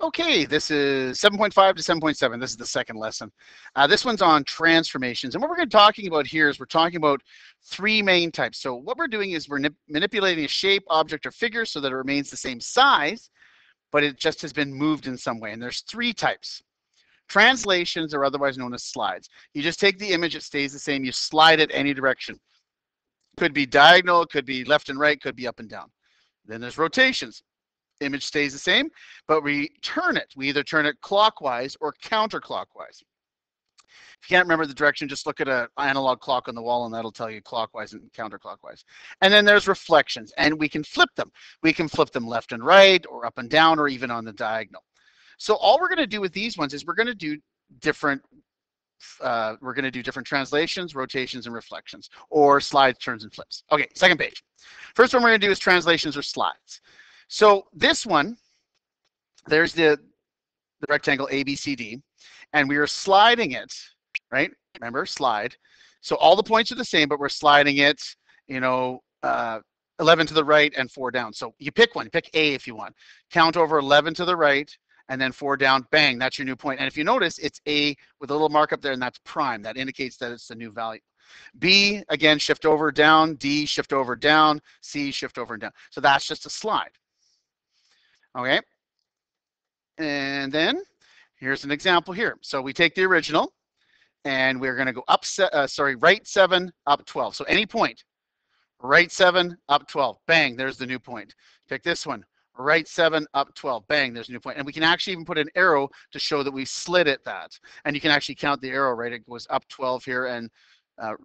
Okay, this is 7.5 to 7.7. This is the second lesson. This one's on transformations. And what we're going to be talking about here is we're talking about three main types. So what we're doing is we're manipulating a shape, object, or figure so that it remains the same size, but it just has been moved in some way. And there's three types. Translations are otherwise known as slides. You just take the image, it stays the same. You slide it any direction. Could be diagonal, could be left and right, could be up and down. Then there's rotations. Image stays the same, but we turn it. We either turn it clockwise or counterclockwise. If you can't remember the direction, just look at an analog clock on the wall and that'll tell you clockwise and counterclockwise. And then there's reflections, and we can flip them. We can flip them left and right or up and down or even on the diagonal. So all we're going to do with these ones is we're going to do different translations, rotations, and reflections, or slides, turns, and flips. Okay, second page. First one we're going to do is translations or slides. So this one, there's the rectangle ABCD, and we are sliding it, right? Remember, slide. So all the points are the same, but we're sliding it, 11 to the right and 4 down. So you pick one, pick A if you want. Count over 11 to the right and then 4 down, bang, that's your new point. And if you notice, it's A with a little mark up there, and that's prime. That indicates that it's the new value. B, again, shift over, down. D, shift over, down. C, shift over and down. So that's just a slide. Okay, and then here's an example here. So we take the original, and we're going to go up, right 7, up 12. So any point, right 7, up 12, bang, there's the new point. Pick this one, right 7, up 12, bang, there's a new point. And we can actually even put an arrow to show that we slid it that. And you can actually count the arrow, right? It goes up 12 here and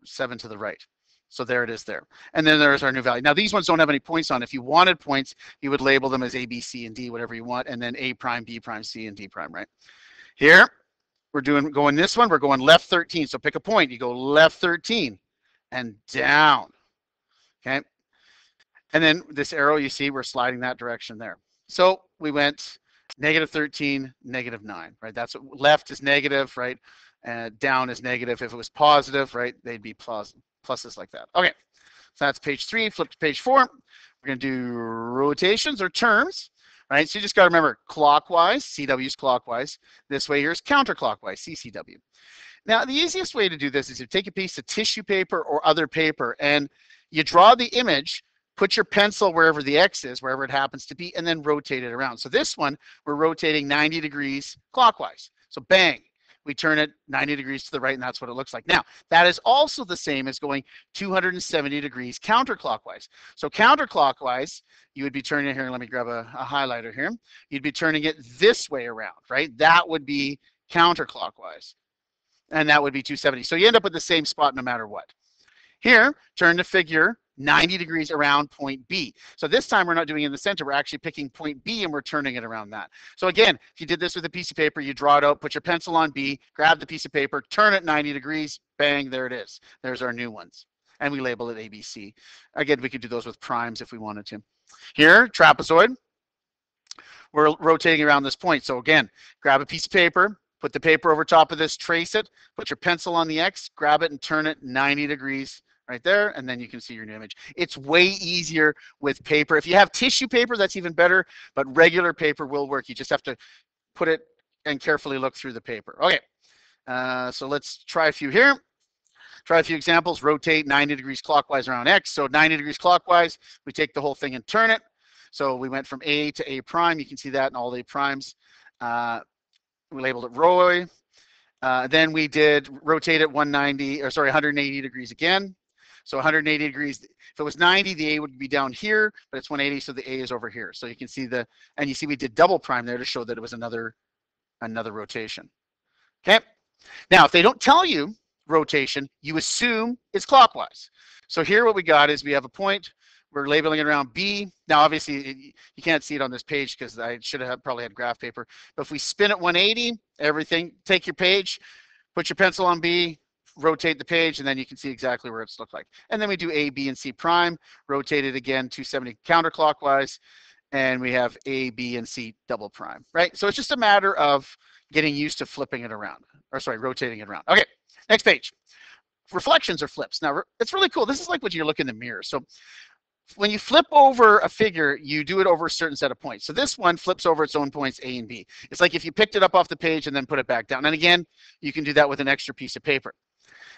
7 to the right. So there it is there. And then there's our new value. Now these ones don't have any points on. If you wanted points, you would label them as A, B, C, and D, whatever you want, and then A prime, B prime, C, and D prime, right? Here, we're going this one, we're going left 13. So pick a point, you go left 13 and down, okay? And then this arrow, you see, we're sliding that direction there. So we went negative 13, negative 9, right? That's what left is negative, right? And down is negative. If it was positive, right, they'd be pluses like that. Okay, so that's page 3. Flip to page 4. We're going to do rotations or terms, right? So you just got to remember clockwise, CW is clockwise. This way here is counterclockwise, CCW. Now, the easiest way to do this is you take a piece of tissue paper or other paper and you draw the image, put your pencil wherever the X is, wherever it happens to be, and then rotate it around. So this one, we're rotating 90 degrees clockwise. So bang. We turn it 90 degrees to the right, and that's what it looks like. Now, that is also the same as going 270 degrees counterclockwise. So counterclockwise, you would be turning it here. Let me grab a highlighter here. You'd be turning it this way around, right? That would be counterclockwise, and that would be 270. So you end up with the same spot no matter what. Here, turn the figure 90 degrees around point B. So this time we're not doing it in the center, we're actually picking point B and we're turning it around that. So again, if you did this with a piece of paper, you draw it out, put your pencil on B, grab the piece of paper, turn it 90 degrees, bang, there it is. There's our new ones. And we label it ABC. Again, we could do those with primes if we wanted to. Here, trapezoid, we're rotating around this point. So again, grab a piece of paper, put the paper over top of this, trace it, put your pencil on the X, grab it and turn it 90 degrees right there, and then you can see your new image. It's way easier with paper. If you have tissue paper, that's even better, but regular paper will work. You just have to put it and carefully look through the paper. Okay, so let's try a few here. Try a few examples. Rotate 90 degrees clockwise around X. So 90 degrees clockwise, we take the whole thing and turn it. So we went from A to A prime. You can see that in all A primes. We labeled it Roy. Then we did rotate it 180 degrees again. So 180 degrees, if it was 90, the A would be down here, but it's 180, so the A is over here. So you can see and you see we did double prime there to show that it was another rotation. Okay. Now, if they don't tell you rotation, you assume it's clockwise. So here what we got is we have a point, we're labeling it around B. Now, obviously, you can't see it on this page because I should have probably had graph paper. But if we spin it 180, everything, take your page, put your pencil on B, rotate the page, and then you can see exactly where it's looked like. And then we do A, B, and C prime, rotate it again 270 counterclockwise, and we have A, B, and C double prime, right? So it's just a matter of getting used to flipping it around, or sorry, rotating it around. Okay, next page. Reflections or flips. Now, it's really cool. This is like when you look in the mirror. So when you flip over a figure, you do it over a certain set of points. So this one flips over its own points, A and B. It's like if you picked it up off the page and then put it back down. And again, you can do that with an extra piece of paper.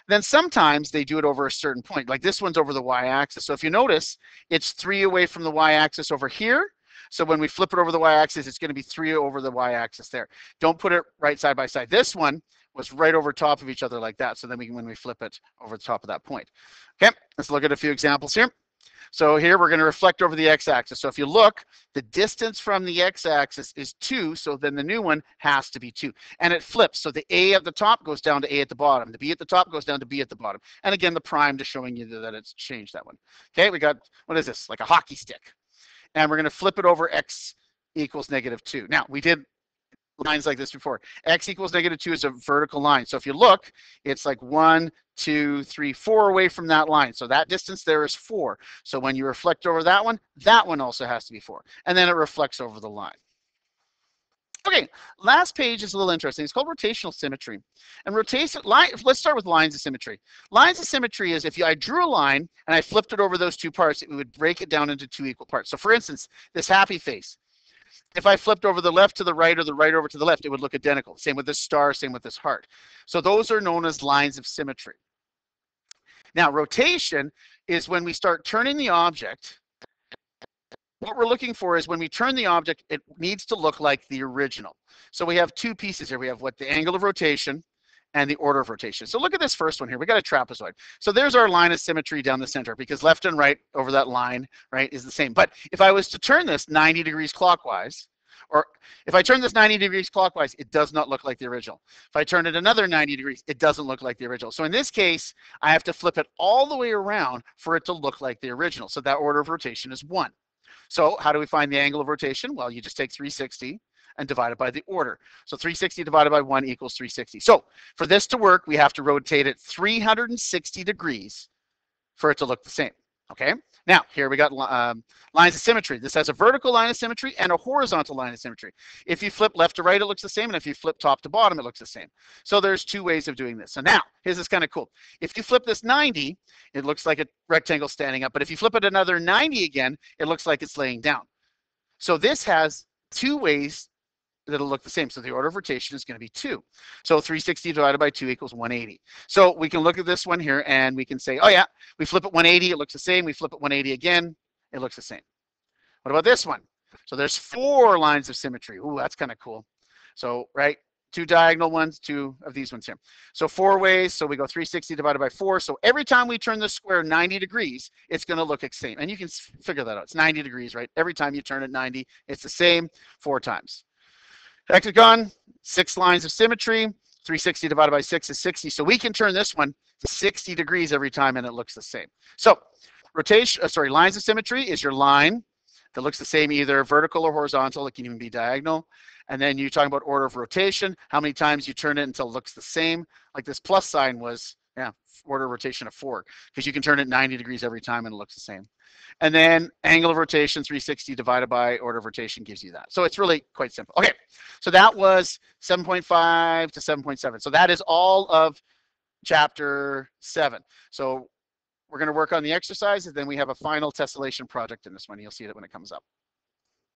Then sometimes they do it over a certain point. Like this one's over the y-axis. So if you notice, it's 3 away from the y-axis over here. So when we flip it over the y-axis, it's going to be 3 over the y-axis there. Don't put it right side by side. This one was right over top of each other like that. So then when we flip it over the top of that point. Okay, let's look at a few examples here. So here we're going to reflect over the x-axis. So if you look, the distance from the x-axis is 2, so then the new one has to be 2. And it flips, so the A at the top goes down to A at the bottom. The B at the top goes down to B at the bottom. And again, the prime just showing you that it's changed that one. Okay, we got, what is this? Like a hockey stick. And we're going to flip it over x equals -2. Now, we did lines like this before. X equals -2 is a vertical line. So if you look, it's like 1, 2, 3, 4 away from that line. So that distance there is 4. So when you reflect over that one also has to be 4. And then it reflects over the line. Okay, last page is a little interesting. It's called rotational symmetry. And let's start with lines of symmetry. Lines of symmetry is if I drew a line and I flipped it over those two parts, it would break it down into 2 equal parts. So for instance, this happy face, if I flipped over the left to the right or the right over to the left, it would look identical. Same with this star, same with this heart. So those are known as lines of symmetry. Now, rotation is when we start turning the object. What we're looking for is when we turn the object, it needs to look like the original. So we have 2 pieces here. We have the angle of rotation and the order of rotation. So look at this first one here. We got a trapezoid. So there's our line of symmetry down the center because left and right over that line, right, is the same. But if I was to turn this 90 degrees clockwise, or if I turn this 90 degrees clockwise, it does not look like the original. If I turn it another 90 degrees, it doesn't look like the original. So in this case, I have to flip it all the way around for it to look like the original. So that order of rotation is 1. So how do we find the angle of rotation? Well, you just take 360 and divide it by the order. So 360 divided by 1 equals 360. So for this to work, we have to rotate it 360 degrees for it to look the same. Okay, now here we got lines of symmetry. This has a vertical line of symmetry and a horizontal line of symmetry. If you flip left to right, it looks the same, and if you flip top to bottom, it looks the same. So there's 2 ways of doing this. So now, here's this kind of cool. If you flip this 90, it looks like a rectangle standing up, but if you flip it another 90 again, it looks like it's laying down. So this has 2 ways that'll look the same. So the order of rotation is going to be 2. So 360 divided by 2 equals 180. So we can look at this one here and we can say, oh yeah, we flip it 180, it looks the same. We flip it 180 again, it looks the same. What about this one? So there's 4 lines of symmetry. Ooh, that's kind of cool. So, right, 2 diagonal ones, 2 of these ones here. So 4 ways, so we go 360 divided by 4. So every time we turn the square 90 degrees, it's going to look the same. And you can figure that out. It's 90 degrees, right? Every time you turn it 90, it's the same 4 times. Hexagon, 6 lines of symmetry. 360 divided by 6 is 60. So we can turn this one 60 degrees every time and it looks the same. So lines of symmetry is your line that looks the same, either vertical or horizontal. It can even be diagonal. And then you're talking about order of rotation, how many times you turn it until it looks the same. Like this plus sign was, yeah, order of rotation of 4, because you can turn it 90 degrees every time and it looks the same. And then angle of rotation, 360 divided by order of rotation gives you that. So it's really quite simple. Okay, so that was 7.5 to 7.7. So that is all of chapter 7. So we're going to work on the exercises, then we have a final tessellation project in this one. You'll see it when it comes up.